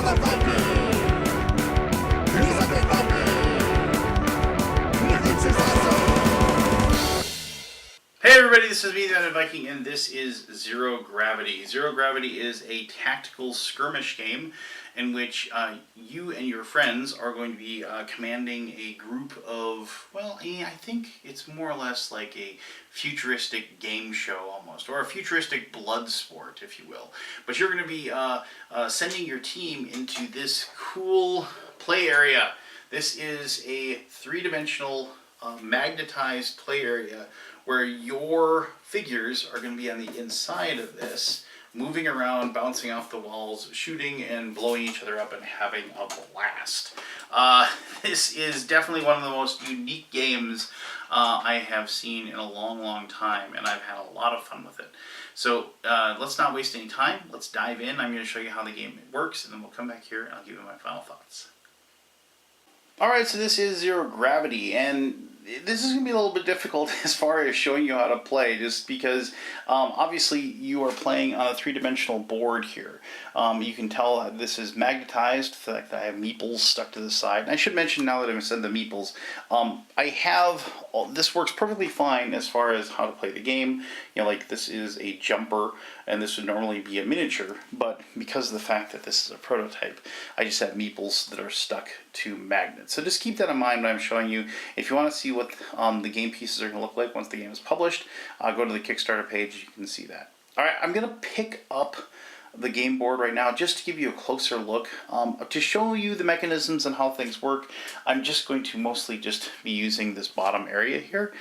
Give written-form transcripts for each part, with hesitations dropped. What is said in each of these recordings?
Hey everybody, this is me, the Untitled Viking, and this is Zero Gravity. Zero Gravity is a tactical skirmish game in which you and your friends are going to be commanding a group of, well, I think it's more or less like a futuristic game show almost, or a futuristic blood sport, if you will. But you're going to be sending your team into this cool play area. This is a three-dimensional magnetized play area where your figures are going to be on the inside of this, moving around, bouncing off the walls, shooting and blowing each other up and having a blast. This is definitely one of the most unique games I have seen in a long, long time, and I've had a lot of fun with it. So let's not waste any time. Let's dive in. I'm going to show you how the game works, and then we'll come back here and I'll give you my final thoughts. Alright, so this is Zero Gravity, and this is going to be a little bit difficult as far as showing you how to play, just because obviously you are playing on a three-dimensional board here. You can tell that this is magnetized, the fact that I have meeples stuck to the side. And I should mention, now that I've said the meeples, this works perfectly fine as far as how to play the game. You know, like this is a jumper, and this would normally be a miniature, but because of the fact that this is a prototype, I just have meeples that are stuck to magnets. So just keep that in mind when I'm showing you. If you want to see what the game pieces are going to look like once the game is published, go to the Kickstarter page, you can see that. Alright, I'm going to pick up the game board right now just to give you a closer look. To show you the mechanisms and how things work, I'm just going to mostly just be using this bottom area here,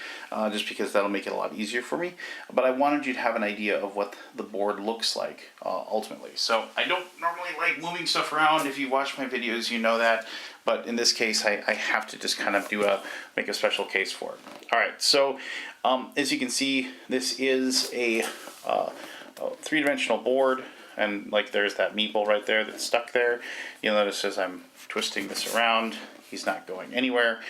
just because that'll make it a lot easier for me. But I wanted you to have an idea of what the board looks like ultimately. So I don't normally like moving stuff around. If you watch my videos, you know that. But in this case, I have to just kind of make a special case for it. Alright, so as you can see, this is a three-dimensional board. And like there's that meeple right there that's stuck there. You'll notice as I'm twisting this around, he's not going anywhere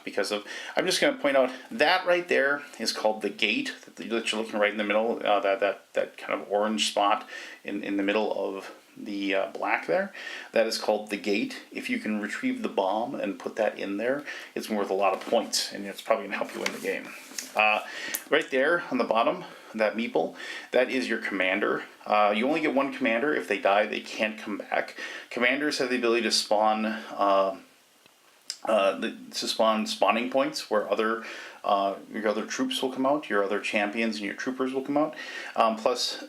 because of... I'm just going to point out that right there is called the gate that you're looking right in the middle. That kind of orange spot in the middle of the black there. That is called the gate. If you can retrieve the bomb and put that in there, it's worth a lot of points, and it's probably going to help you win the game. Right there on the bottom, that meeple, that is your commander. You only get one commander. If they die, they can't come back. Commanders have the ability to spawn spawning points where your other troops will come out, your other champions and your troopers will come out. Plus,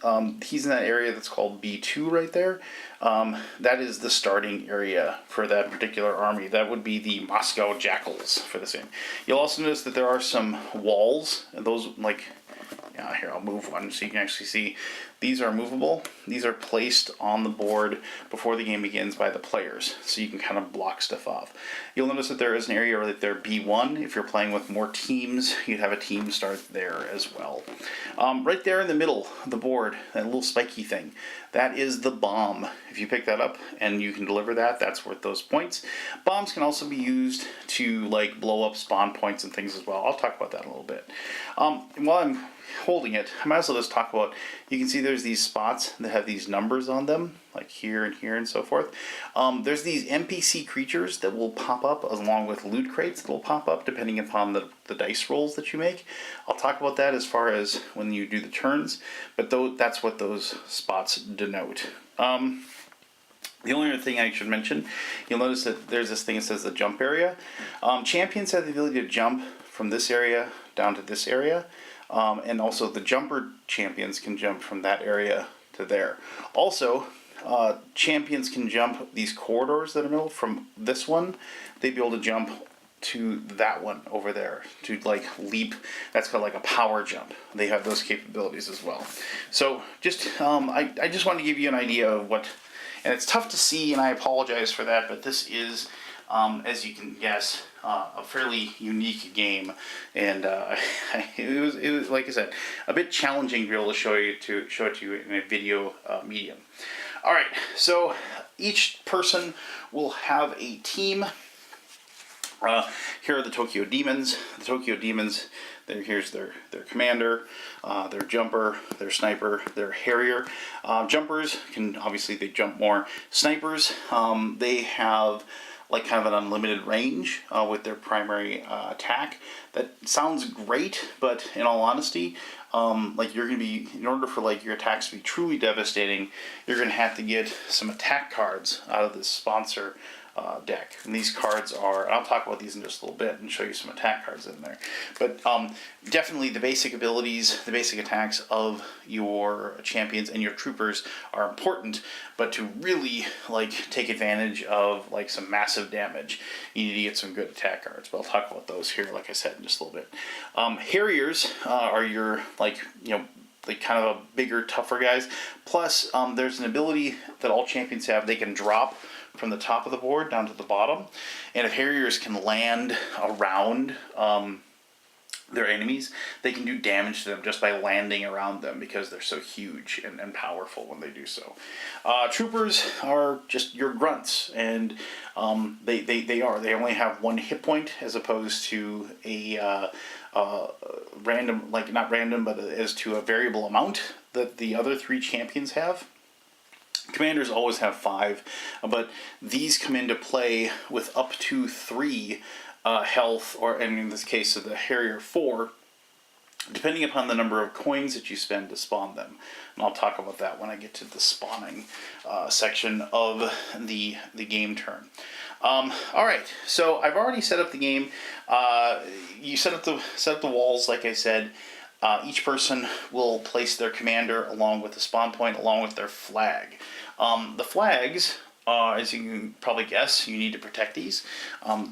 he's in that area that's called B2 right there. That is the starting area for that particular army. That would be the Moscow Jackals for this game. You'll also notice that there are some walls, and those, like, here, I'll move one so you can actually see. These are movable. These are placed on the board before the game begins by the players, so you can kind of block stuff off. You'll notice that there is an area right there, B1. If you're playing with more teams, you'd have a team start there as well. Right there in the middle of the board, that little spiky thing, that is the bomb. If you pick that up and you can deliver that, that's worth those points. Bombs can also be used to like blow up spawn points and things as well. I'll talk about that in a little bit. While I'm holding it, I might as well just talk about, you can see there's these spots that have these numbers on them, like here and so forth. There's these NPC creatures that will pop up along with loot crates that will pop up depending upon the dice rolls that you make. I'll talk about that as far as when you do the turns, but that's what those spots denote. The only other thing I should mention, you'll notice that there's this thing that says the jump area. Champions have the ability to jump from this area down to this area. And also the jumper champions can jump from that area to there. Also, champions can jump these corridors that are middle from this one. They'd be able to jump to that one over there to like leap. That's called like a power jump. They have those capabilities as well. So just I just wanted to give you an idea of what, and it's tough to see, and I apologize for that, but this is as you can guess, a fairly unique game, and it was like I said, a bit challenging to be able to show it to you in a video medium. All right, so each person will have a team. Here are the Tokyo Demons. The Tokyo Demons, Here's their commander, their jumper, their sniper, their harrier. Jumpers can, obviously they jump more. Snipers, they have like kind of an unlimited range with their primary attack. That sounds great, but in all honesty, like you're going to be, in order for like your attacks to be truly devastating, you're going to have to get some attack cards out of this sponsor deck. And these cards are, I'll talk about these in just a little bit and show you some attack cards in there. But definitely the basic abilities, the basic attacks of your champions and your troopers are important, but to really like take advantage of like some massive damage, you need to get some good attack cards. But I'll talk about those here, like I said, in just a little bit. Harriers are your like, you know, like kind of a bigger, tougher guys. Plus, there's an ability that all champions have. They can drop from the top of the board down to the bottom, and if Harriers can land around their enemies, they can do damage to them just by landing around them because they're so huge and powerful when they do so. Troopers are just your grunts, and they only have 1 hit point as opposed to a random, like not random, but as to a variable amount that the other 3 champions have. Commanders always have 5, but these come into play with up to 3 health, or and in this case of the Harrier 4, depending upon the number of coins that you spend to spawn them. And I'll talk about that when I get to the spawning section of the game turn. Alright, so I've already set up the game. You set up the walls, like I said. Each person will place their commander along with the spawn point, along with their flag. The flags, as you can probably guess, you need to protect these.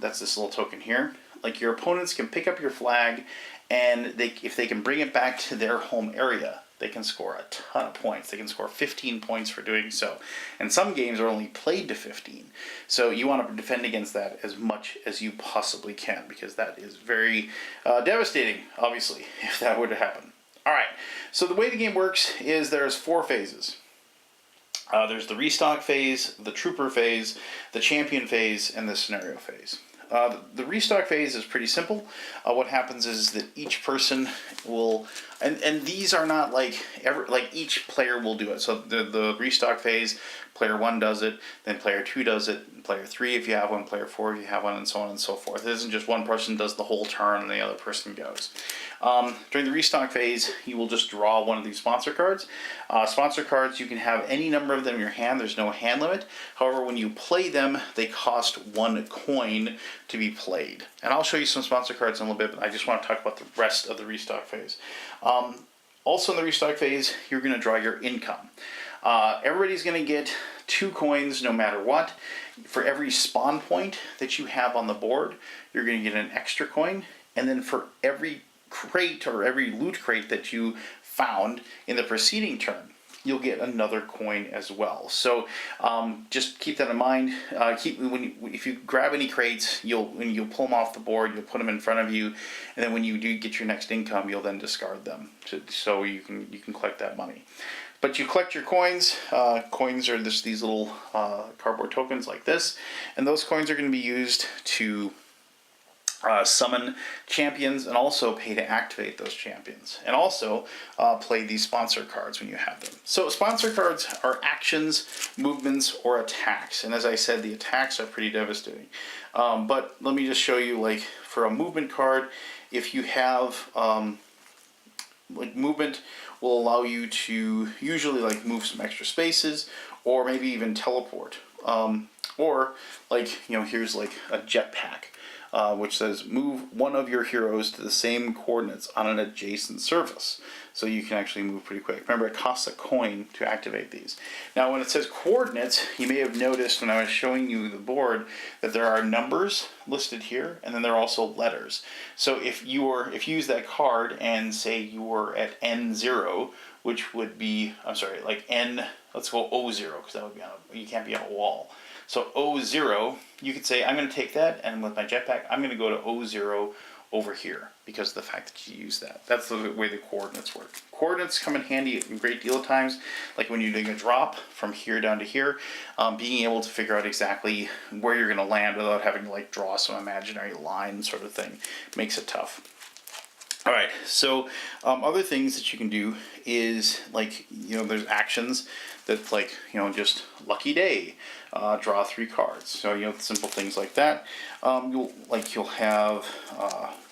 That's this little token here. Like, your opponents can pick up your flag, and if they can bring it back to their home area, they can score a ton of points. They can score 15 points for doing so. And some games are only played to 15. So you want to defend against that as much as you possibly can, because that is very devastating, obviously, if that were to happen. Alright, so the way the game works is there's 4 phases. There's the Restock Phase, the Trooper Phase, the Champion Phase, and the Scenario Phase. The Restock Phase is pretty simple. What happens is that each person will, and these are not like, each player will do it. So the Restock Phase, player 1 does it, then player 2 does it, and player 3 if you have one, player 4 if you have one, and so on and so forth. It isn't just one person does the whole turn and the other person goes. During the Restock Phase, you will just draw one of these sponsor cards. Sponsor cards, you can have any number of them in your hand. There's no hand limit. However, when you play them, they cost 1 coin to be played. And I'll show you some sponsor cards in a little bit, but I just want to talk about the rest of the Restock Phase. Also in the Restock Phase, you're going to draw your income. Everybody's going to get 2 coins no matter what. For every spawn point that you have on the board, you're going to get an extra coin. And then for every crate or every loot crate that you found in the preceding turn, you'll get another coin as well. So just keep that in mind. If you grab any crates, when you pull them off the board, you'll put them in front of you, and then when you do get your next income, you'll then discard them so you can collect that money. But you collect your coins. Coins are just these little cardboard tokens like this, and those coins are going to be used to summon champions, and also pay to activate those champions, and also play these sponsor cards when you have them. So sponsor cards are actions, movements, or attacks, and as I said, the attacks are pretty devastating. But let me just show you, like, for a movement card, if you have like, movement will allow you to usually like move some extra spaces, or maybe even teleport, or like, you know, here's like a jetpack. Which says move one of your heroes to the same coordinates on an adjacent surface. So you can actually move pretty quick. Remember, it costs a coin to activate these. Now when it says coordinates, you may have noticed when I was showing you the board that there are numbers listed here, and then there are also letters. So if you use that card and say you were at N0, which would be, I'm sorry, like N, let's go O0, because that would be you can't be on a wall. So O0, you could say, I'm going to take that, and with my jetpack, I'm going to go to O0 over here, because of the fact that you use that. That's the way the coordinates work. Coordinates come in handy a great deal of times, like when you're doing a drop from here down to here, being able to figure out exactly where you're going to land without having to like draw some imaginary line sort of thing makes it tough. All right, so other things that you can do is like, there's actions that like, just lucky day, draw 3 cards. So, simple things like that. You'll have,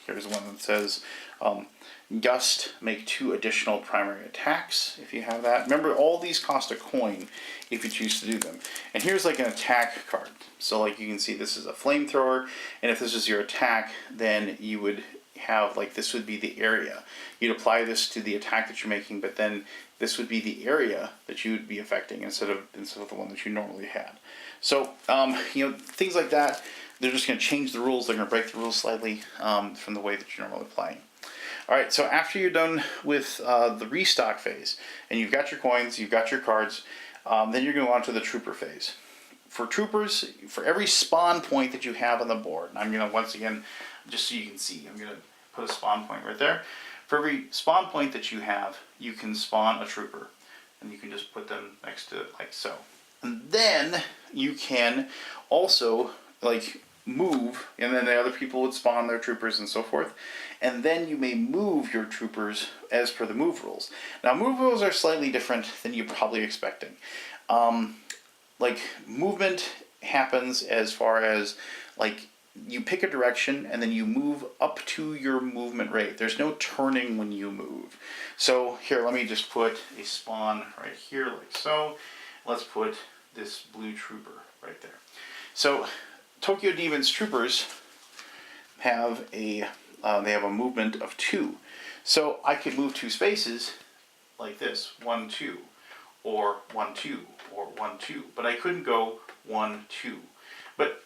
here's one that says, gust, make 2 additional primary attacks if you have that. Remember, all these cost a coin if you choose to do them. And here's like an attack card. So like you can see this is a flamethrower, and if this is your attack, then you would have like, this would be the area. You'd apply this to the attack that you're making, but then this would be the area that you would be affecting instead of the one that you normally had. So things like that, they're just going to change the rules. They're going to break the rules slightly from the way that you're normally playing. All right, so after you're done with the restock phase, and you've got your coins, you've got your cards, then you're going to go on to the trooper phase. For troopers, for every spawn point that you have on the board, and I'm going to, once again, just so you can see, I'm going to put a spawn point right there. For every spawn point that you have, you can spawn a trooper. And you can just put them next to it like so. And then you can also like move, and then the other people would spawn their troopers and so forth. And then you may move your troopers as per the move rules. Now, move rules are slightly different than you're probably expecting. Like, movement happens as far as, like, you pick a direction and then you move up to your movement rate. There's no turning when you move. So, here, let me just put a spawn right here, like so. Let's put this blue trooper right there. So, Tokyo Demon's troopers have a movement of 2. So I could move 2 spaces like this, 1, 2, or 1, 2, or 1, 2. But I couldn't go 1, 2. But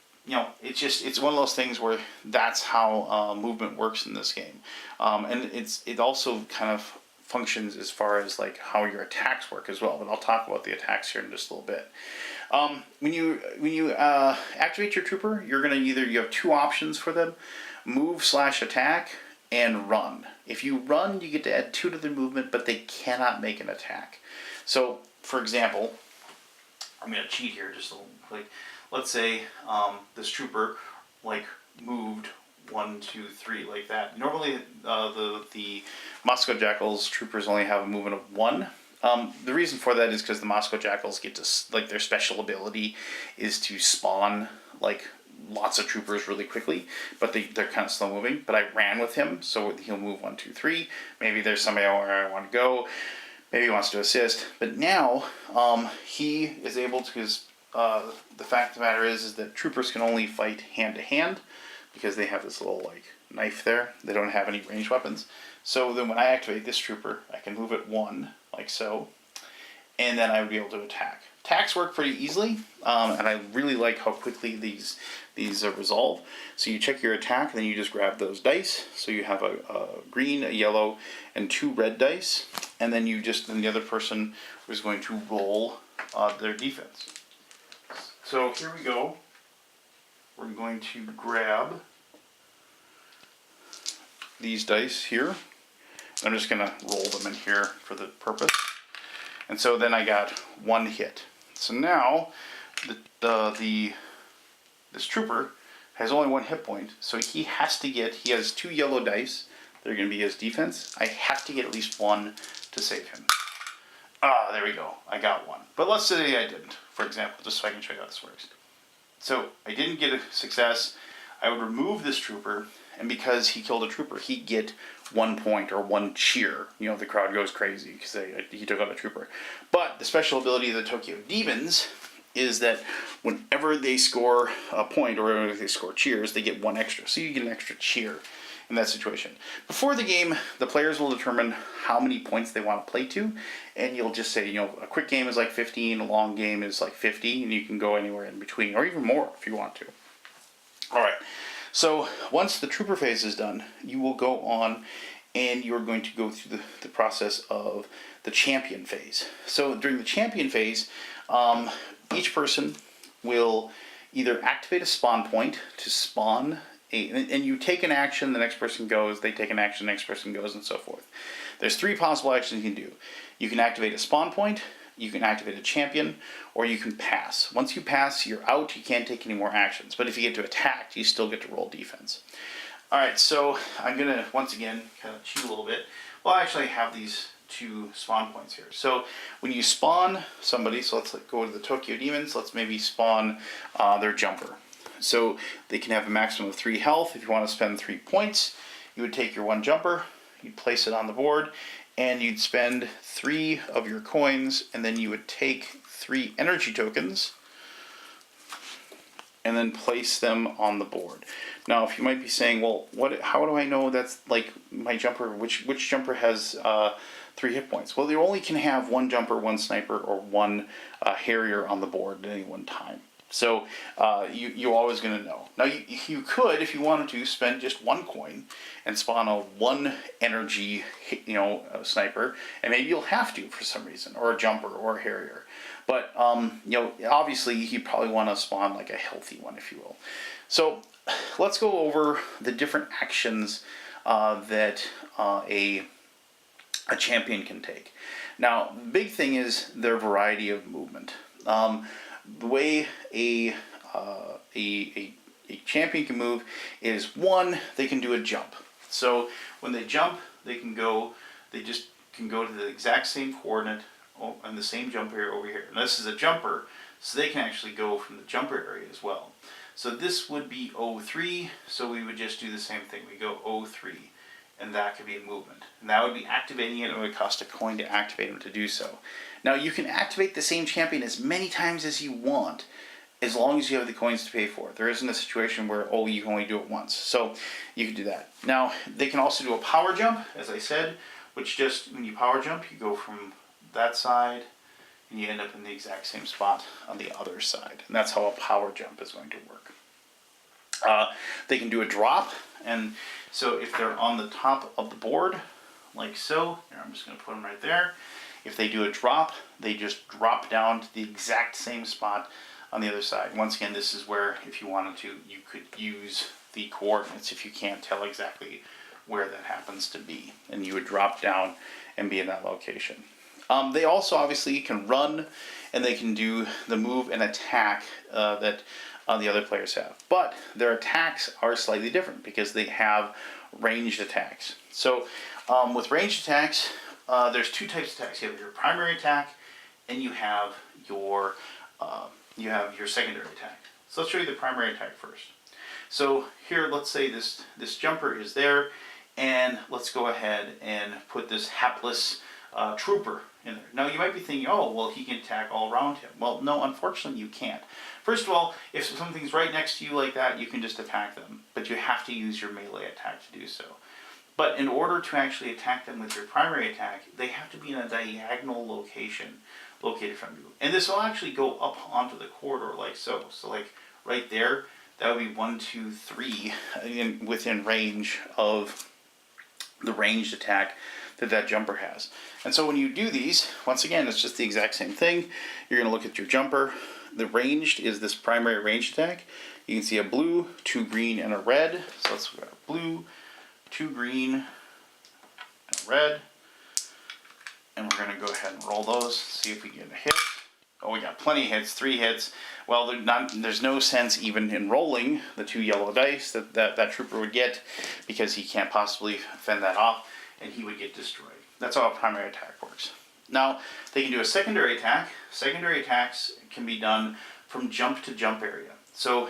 it's one of those things where that's how movement works in this game, and it also kind of functions as far as like how your attacks work as well. But I'll talk about the attacks here in just a little bit. When you activate your trooper, you're gonna you have 2 options for them: move/attack and run. If you run, you get to add 2 to their movement, but they cannot make an attack. So, for example, I'm gonna cheat here just a little. Like, let's say this trooper like moved 1, 2, 3 like that. Normally, the Moscow Jackals troopers only have a movement of 1. The reason for that is because the Moscow Jackals get to, like, their special ability is to spawn like lots of troopers really quickly, but they're kind of slow moving. But I ran with him, so he'll move 1, 2, 3. Maybe there's somebody where I want to go. Maybe he wants to assist. But now he is able to, because the fact of the matter is that troopers can only fight hand to hand because they have this little like knife there. They don't have any ranged weapons. So then when I activate this trooper, I can move it 1 like so, and then I would be able to attack. Attacks work pretty easily, and I really like how quickly these resolve. So you check your attack, and then you just grab those dice. So you have a green, a yellow, and 2 red dice, and then then the other person is going to roll their defense. So here we go. We're going to grab these dice here. I'm just going to roll them in here for the purpose. And so then I got 1 hit. So now this trooper has only 1 hit point, so he has 2 yellow dice. They're going to be his defense. I have to get at least 1 to save him. There we go. I got 1. But let's say I didn't, for example, just so I can show you how this works. So I didn't get a success. I would remove this trooper, and because he killed a trooper, he'd get 1 point or 1 cheer. The crowd goes crazy because he took out a trooper. But the special ability of the Tokyo Demons is that whenever they score a point or whenever they score cheers, they get 1 extra. So you get an extra cheer in that situation. Before the game, the players will determine how many points they want to play to, and you'll just say, a quick game is like 15, a long game is like 50, and you can go anywhere in between, or even more if you want to. Alright, so once the trooper phase is done, you will go on and you're going to go through the process of the champion phase. So during the champion phase, each person will either activate a spawn point to spawn and you take an action, the next person goes, they take an action, the next person goes, and so forth. There's 3 possible actions you can do. You can activate a spawn point, you can activate a champion, or you can pass. Once you pass, you're out, you can't take any more actions. But if you get to attack, you still get to roll defense. Alright, so I'm going to, once again, kind of cheat a little bit. Well, actually I have these 2 spawn points here. So when you spawn somebody, so let's go to the Tokyo Demons, let's maybe spawn their jumper. So they can have a maximum of 3 health. If you want to spend 3 points, you would take your 1 jumper, you'd place it on the board, and you'd spend 3 of your coins, and then you would take 3 energy tokens, and then place them on the board. Now, if you might be saying, well, how do I know that's like my jumper, which jumper has 3 hit points? Well, you only can have 1 jumper, 1 sniper, or 1 Harrier on the board at any one time. So you're always going to know. Now, you could, if you wanted to, spend just 1 coin and spawn a 1 energy, sniper, and maybe you'll have to for some reason, or a jumper, or a Harrier. But obviously, you probably want to spawn like a healthy one, if you will. So let's go over the different actions that a champion can take. Now, the big thing is their variety of movement. The way a champion can move is, 1, they can do a jump. So when they jump, they just can go to the exact same coordinate on the same jump area over here. And this is a jumper, so they can actually go from the jumper area as well. So this would be 03, so we would just do the same thing. We go 03, and that could be a movement. And that would be activating it, and it would cost a coin to activate them to do so. Now, you can activate the same champion as many times as you want, as long as you have the coins to pay for it. There isn't a situation where, you can only do it once. So you can do that. Now, they can also do a power jump, as I said, which just, when you power jump, you go from that side, and you end up in the exact same spot on the other side. And that's how a power jump is going to work. They can do a drop, and so if they're on the top of the board, like so, here, I'm just going to put them right there. If they do a drop, they just drop down to the exact same spot on the other side. Once again, this is where, if you wanted to, you could use the coordinates if you can't tell exactly where that happens to be. And you would drop down and be in that location. They also obviously can run, and they can do the move and attack that the other players have. But their attacks are slightly different because they have ranged attacks. So with ranged attacks, there's 2 types of attacks. You have your primary attack, and you have your secondary attack. So let's show you the primary attack first. So here, let's say this jumper is there, and let's go ahead and put this hapless trooper in there. Now, you might be thinking, oh, well, he can attack all around him. Well, no, unfortunately, you can't. First of all, if something's right next to you like that, you can just attack them, but you have to use your melee attack to do so. But in order to actually attack them with your primary attack, they have to be in a diagonal location located from you. And this will actually go up onto the corridor like so. So like right there, that would be 1, 2, 3 within range of the ranged attack that jumper has. And so when you do these, once again, it's just the exact same thing. You're going to look at your jumper. The ranged is this primary ranged attack. You can see a blue, 2 green, and a red. So let's go blue, 2 green, and a red. And we're going to go ahead and roll those, see if we get a hit. Oh, we got plenty of hits, 3 hits. Well, there's no sense even in rolling the 2 yellow dice that trooper would get, because he can't possibly fend that off, and he would get destroyed. That's how a primary attack works. Now, they can do a secondary attack. Secondary attacks can be done from jump to jump area. So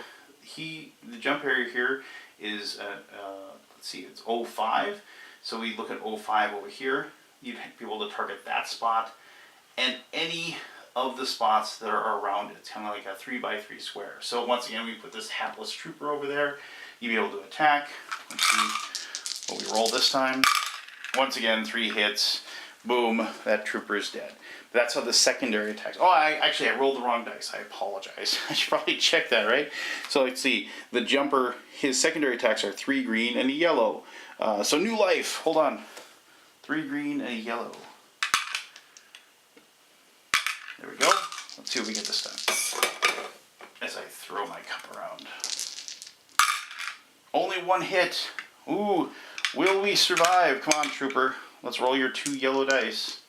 the jump area here is, let's see, it's 05. So we look at 05 over here. You'd be able to target that spot and any of the spots that are around it. It's kind of like a 3x3 square. So once again, we put this hapless trooper over there. You'd be able to attack. Let's see what we roll this time. Once again, 3 hits. Boom, that trooper is dead. That's how the secondary attacks. Oh, I rolled the wrong dice. I apologize. I should probably check that, right? So let's see. The jumper, his secondary attacks are 3 green and a yellow. So new life. Hold on. 3 green and a yellow. There we go. Let's see what we get this time. As I throw my cup around. Only 1 hit. Ooh, will we survive? Come on, trooper. Let's roll your 2 yellow dice.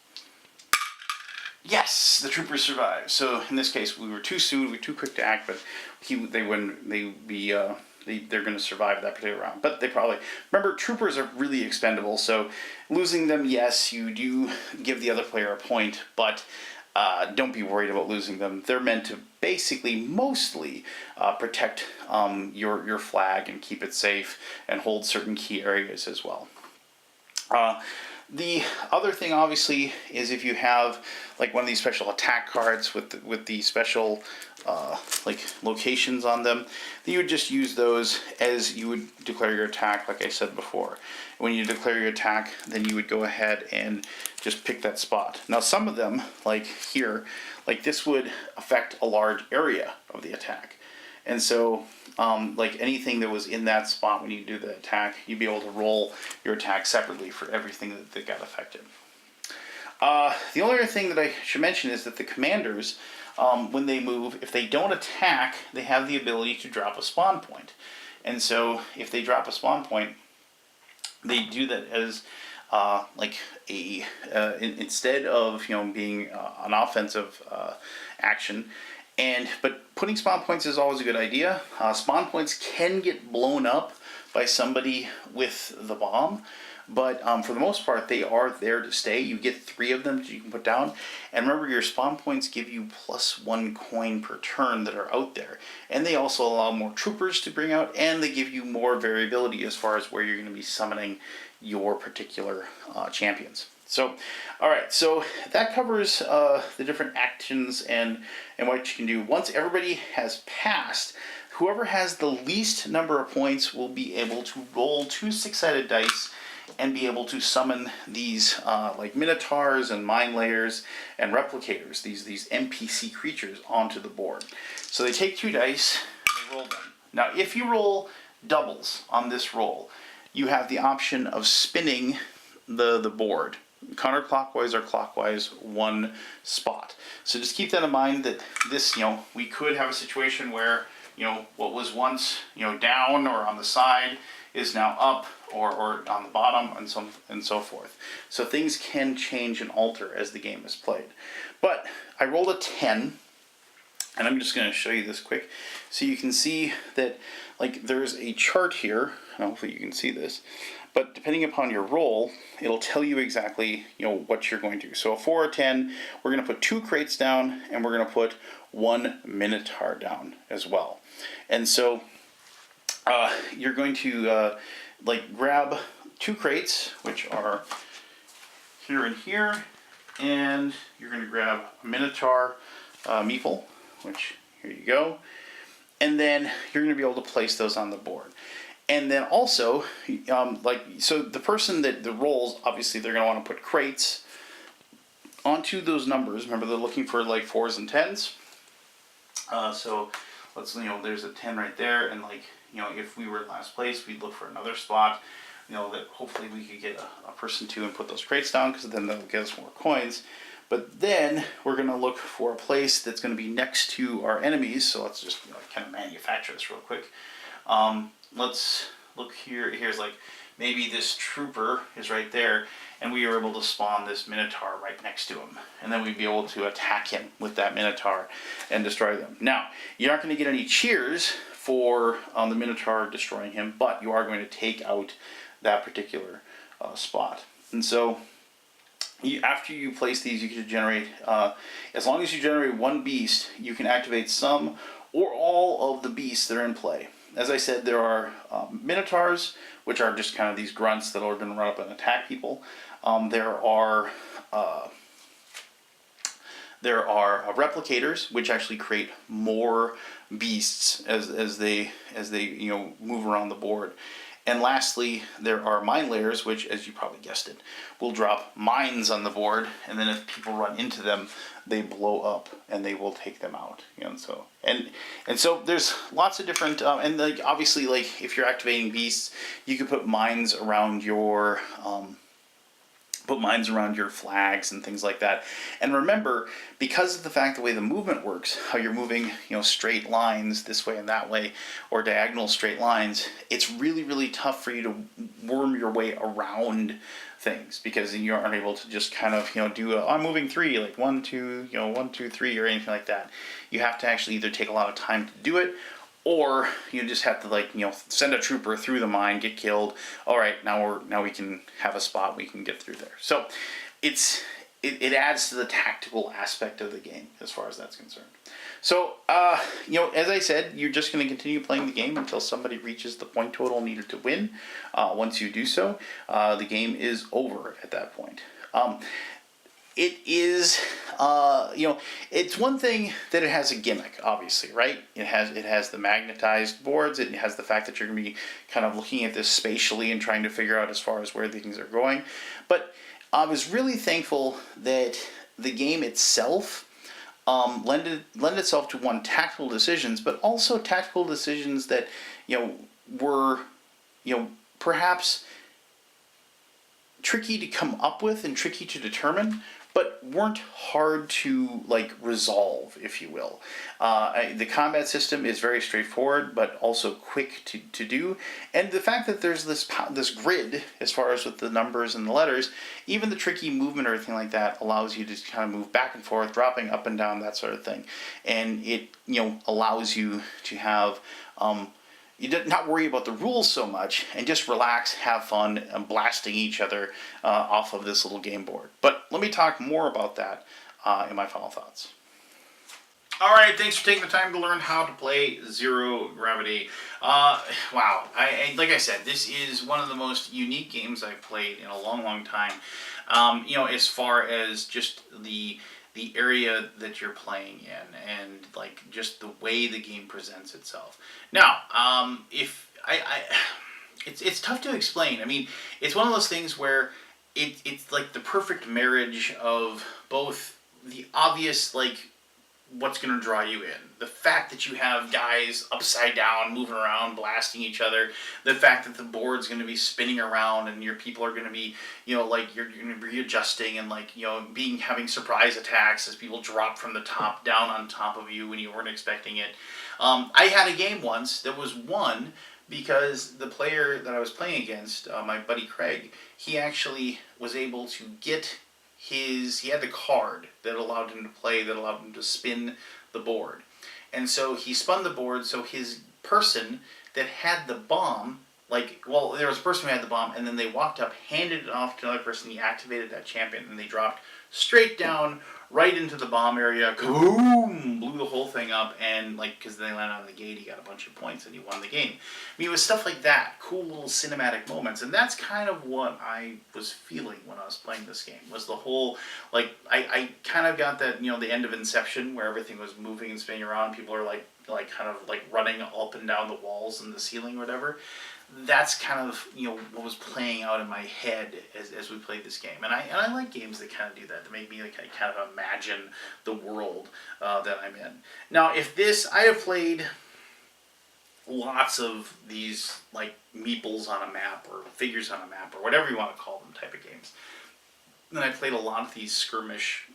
Yes, the trooper survived. So in this case, we were too soon, we were too quick to act, but they would be they're going to survive that particular round. But they probably, remember, troopers are really expendable, so losing them, yes, you do give the other player a point, but don't be worried about losing them. They're meant to basically mostly protect your flag and keep it safe and hold certain key areas as well. The other thing, obviously, is if you have like one of these special attack cards with the special like locations on them, then you would just use those as you would declare your attack, like I said before. When you declare your attack, then you would go ahead and just pick that spot. Now, some of them, like here, like this would affect a large area of the attack. And so, like anything that was in that spot when you do the attack, you'd be able to roll your attack separately for everything that got affected. The only other thing that I should mention is that the commanders, when they move, if they don't attack, they have the ability to drop a spawn point. And so, if they drop a spawn point, they do that as like a instead of being an offensive action. But putting spawn points is always a good idea. Spawn points can get blown up by somebody with the bomb, but for the most part, they are there to stay. You get 3 of them that you can put down. And remember, your spawn points give you +1 coin per turn that are out there. And they also allow more troopers to bring out, and they give you more variability as far as where you're going to be summoning your particular champions. So, alright, so that covers the different actions and what you can do. Once everybody has passed, whoever has the least number of points will be able to roll 2 6-sided dice and be able to summon these like minotaurs and mine layers and replicators, these NPC creatures, onto the board. So they take 2 dice and they roll them. Now, if you roll doubles on this roll, you have the option of spinning the board counterclockwise or clockwise 1 spot. So just keep that in mind, that this, we could have a situation where, what was once, down or on the side is now up or on the bottom, and so forth. So things can change and alter as the game is played. But I rolled a 10, and I'm just going to show you this quick. So you can see that, like, there's a chart here. Hopefully you can see this. But depending upon your roll, it'll tell you exactly, what you're going to do. So a 4 or 10, we're going to put 2 crates down, and we're going to put 1 minotaur down as well. And so you're going to like grab 2 crates, which are here and here, and you're going to grab a minotaur meeple, which here you go, and then you're going to be able to place those on the board. And then also, so the person that rolls, obviously they're going to want to put crates onto those numbers. Remember, they're looking for like 4s and 10s. So let's, there's a 10 right there, and if we were last place, we'd look for another spot, that hopefully we could get a person to and put those crates down, because then that'll get us more coins. But then we're going to look for a place that's going to be next to our enemies. So let's just kind of manufacture this real quick. Let's look here. Here's like maybe this trooper is right there, and we are able to spawn this minotaur right next to him, and then we'd be able to attack him with that minotaur and destroy them. Now, you're not going to get any cheers for the minotaur destroying him, but you are going to take out that particular spot. And so after you place these, you can generate, as long as you generate 1 beast, you can activate some or all of the beasts that are in play. As I said, there are minotaurs, which are just kind of these grunts that are going to run up and attack people. There are replicators, which actually create more beasts as they move around the board. And lastly, there are mine layers, which, as you probably guessed it, will drop mines on the board, and then if people run into them, they blow up and they will take them out. And so there's lots of different and obviously, if you're activating beasts, you can put mines around your flags and things like that. And remember, because of the fact the way the movement works, how you're moving, straight lines this way and that way, or diagonal straight lines, it's really, really tough for you to worm your way around things, because you aren't able to just kind of, do I'm moving 3, like 1, 2, 1, 2, 3, or anything like that. You have to actually either take a lot of time to do it, or you just have to, like, send a trooper through the mine, get killed. All right, now we can have a spot we can get through there. So it adds to the tactical aspect of the game as far as that's concerned. So as I said, you're just going to continue playing the game until somebody reaches the point total needed to win. Once you do so, the game is over at that point. It is, it's one thing that it has a gimmick, obviously, right? It has the magnetized boards. It has the fact that you're going to be kind of looking at this spatially and trying to figure out as far as where things are going. But I was really thankful that the game itself lend itself to, one, tactical decisions, but also tactical decisions that were perhaps tricky to come up with and tricky to determine, but weren't hard to, like, resolve, if you will. The combat system is very straightforward, but also quick to do. And the fact that there's this grid, as far as with the numbers and the letters, even the tricky movement or anything like that allows you to kind of move back and forth, dropping up and down, that sort of thing. And it, allows you to have... you did not worry about the rules so much and just relax, have fun, and blasting each other off of this little game board. But let me talk more about that in my final thoughts. Alright, thanks for taking the time to learn how to play Zero Gravity. Wow, like I said, this is one of the most unique games I've played in a long, long time. As far as just the area that you're playing in, and like just the way the game presents itself. Now, it's tough to explain. I mean, it's one of those things where it's like the perfect marriage of both the obvious, like, what's going to draw you in. The fact that you have guys upside down, moving around, blasting each other. The fact that the board's going to be spinning around and your people are going to be, like, you're going to be readjusting and, like, having surprise attacks as people drop from the top down on top of you when you weren't expecting it. I had a game once that was won because the player that I was playing against, my buddy Craig, he actually was able to get he had the card that allowed him to play, that allowed him to spin the board. And so he spun the board, so his person that had the bomb, there was a person who had the bomb, and then they walked up, handed it off to another person, he activated that champion, and they dropped straight down, right into the bomb area, kaboom, blew the whole thing up, and, because they landed on the gate, he got a bunch of points, and he won the game. I mean, it was stuff like that, cool little cinematic moments, and that's kind of what I was feeling when I was playing this game, was the whole, I kind of got that, the end of Inception, where everything was moving and spinning around, people are, kind of running up and down the walls and the ceiling or whatever. That's kind of, what was playing out in my head as we played this game. And I like games that kind of do that make me, kind of imagine the world that I'm in. Now, I have played lots of these, meeples on a map, or figures on a map, or whatever you want to call them type of games. And then I played a lot of these skirmish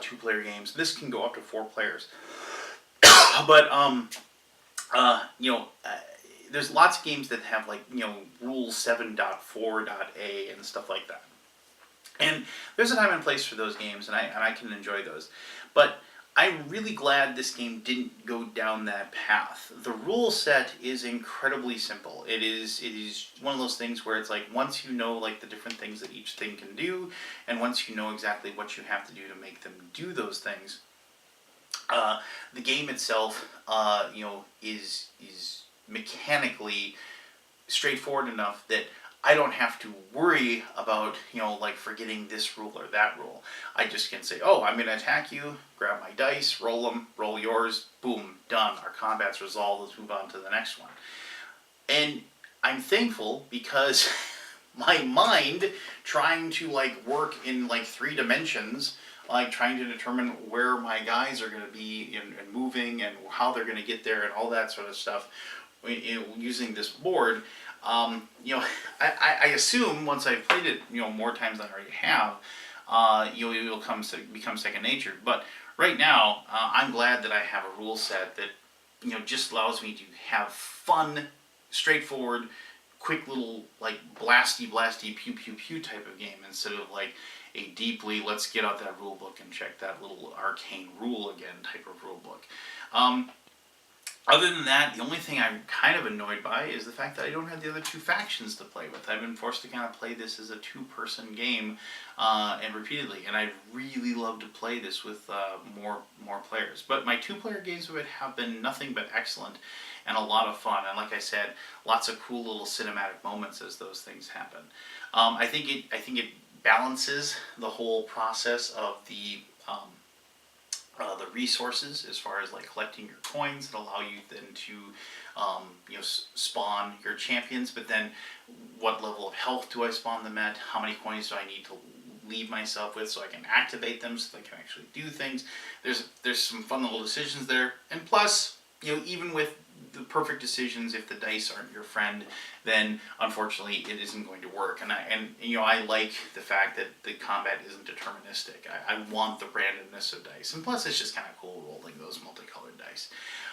two-player games. This can go up to 4 players. But, there's lots of games that have, Rule 7.4.a and stuff like that. And there's a time and place for those games, and I can enjoy those. But I'm really glad this game didn't go down that path. The rule set is incredibly simple. It is one of those things where it's once you know the different things that each thing can do, and once you know exactly what you have to do to make them do those things, the game itself, is mechanically straightforward enough that I don't have to worry about, forgetting this rule or that rule. I just can say, oh, I'm going to attack you, grab my dice, roll them, roll yours, boom, done. Our combat's resolved, let's move on to the next one. And I'm thankful because my mind, trying to, work in, 3 dimensions, trying to determine where my guys are going to be and moving and how they're going to get there and all that sort of stuff, using this board, I assume once I've played it, more times than I already have, it will become second nature. But right now, I'm glad that I have a rule set that, just allows me to have fun, straightforward, quick little, blasty, pew, pew, pew type of game, instead of, a deeply, let's get out that rule book and check that little arcane rule again type of rule book. Other than that, the only thing I'm kind of annoyed by is the fact that I don't have the other two factions to play with. I've been forced to kind of play this as a two-person game, and repeatedly, and I'd really love to play this with more players. But my two-player games of it have been nothing but excellent and a lot of fun. And like I said, lots of cool little cinematic moments as those things happen. I think it balances the whole process of the resources as far as like collecting your coins that allow you then to spawn your champions, but then what level of health do I spawn them at, how many coins do I need to leave myself with so I can activate them so they can actually do things. There's some fun little decisions there, and plus, even with the perfect decisions, if the dice aren't your friend, then unfortunately it isn't going to work. And I like the fact that the combat isn't deterministic. I want the randomness of dice, and plus it's just kind of cool rolling those multicolored dice.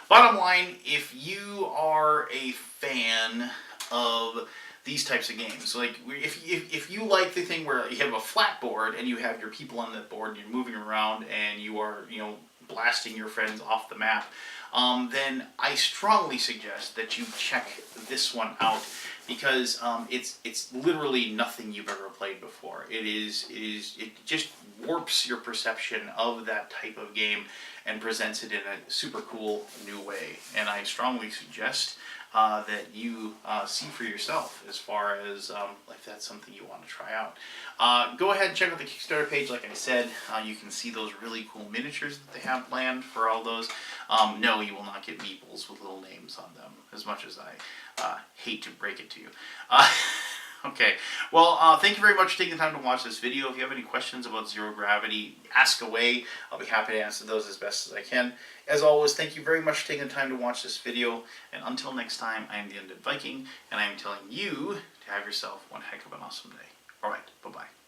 Bottom line, if you are a fan of these types of games, like if you like the thing where you have a flat board and you have your people on that board and you're moving around and you are blasting your friends off the map, then I strongly suggest that you check this one out, because it's literally nothing you've ever played before. It just warps your perception of that type of game and presents it in a super cool new way. And I strongly suggest that you see for yourself as far as if that's something you want to try out. Go ahead and check out the Kickstarter page. Like I said, you can see those really cool miniatures that they have planned for all those. No, you will not get meeples with little names on them, as much as I hate to break it to you. Okay, well, thank you very much for taking the time to watch this video. If you have any questions about Zero Gravity, ask away. I'll be happy to answer those as best as I can. As always, thank you very much for taking the time to watch this video. And until next time, I am the Undead Viking, and I am telling you to have yourself one heck of an awesome day. Alright, bye-bye.